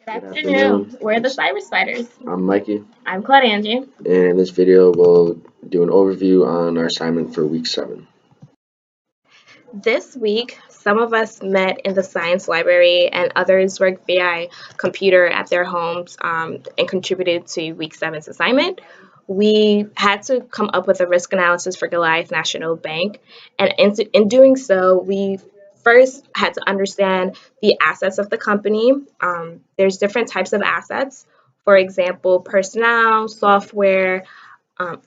Good afternoon. We're the Cyber Spiders. I'm Mikey, I'm Claude Angie. and in this video, we'll do an overview on our assignment for week 7. This week, some of us met in the science library and others worked via computer at their homes and contributed to week 7's assignment. We had to come up with a risk analysis for Goliath National Bank, and in doing so, we first had to understand the assets of the company. There's different types of assets. For example, personnel, software, um,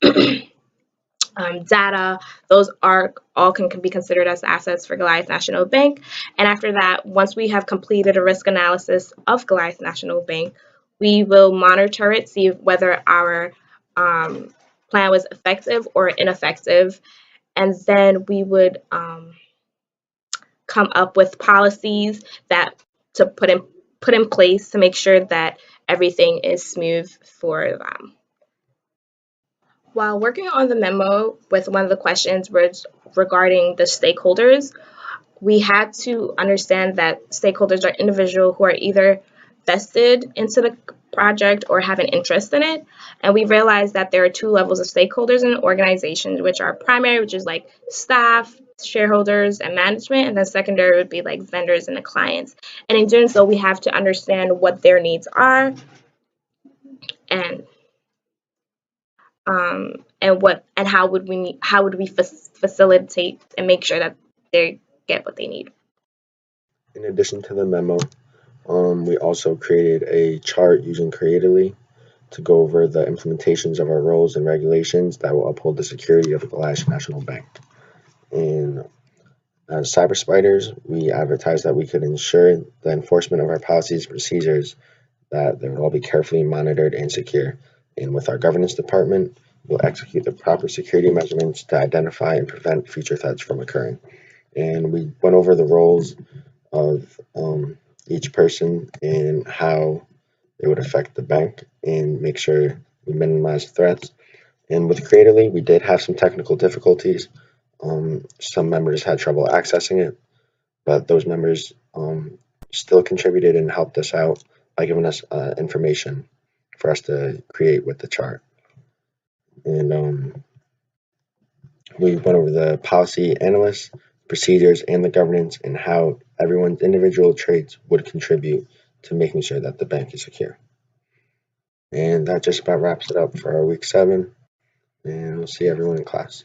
data. Those are all can be considered as assets for Goliath National Bank. And after that, once we have completed a risk analysis of Goliath National Bank, we will monitor it, see whether our plan was effective or ineffective, and then we would come up with policies that to put in place to make sure that everything is smooth for them. While working on the memo with one of the questions was regarding the stakeholders, we had to understand that stakeholders are individuals who are either vested into the project or have an interest in it. And we realized that there are two levels of stakeholders in organizations, which are primary, which is like staff, shareholders, and management, and then secondary would be like vendors and the clients. And in doing so, we have to understand what their needs are and how would we facilitate and make sure that they get what they need. In addition to the memo, we also created a chart using Creatively to go over the implementations of our rules and regulations that will uphold the security of the Goliath National Bank. And as Cyber Spiders, we advertised that we could ensure the enforcement of our policies and procedures, that they will all be carefully monitored and secure. And with our governance department, we'll execute the proper security measurements to identify and prevent future threats from occurring. And we went over the roles of each person and how it would affect the bank and make sure we minimize threats. And with Creatively, we did have some technical difficulties. Some members had trouble accessing it, but those members still contributed and helped us out by giving us information for us to create with the chart. And we went over the policy analysts, procedures, and the governance and how everyone's individual traits would contribute to making sure that the bank is secure. And that just about wraps it up for our week 7, and we'll see everyone in class.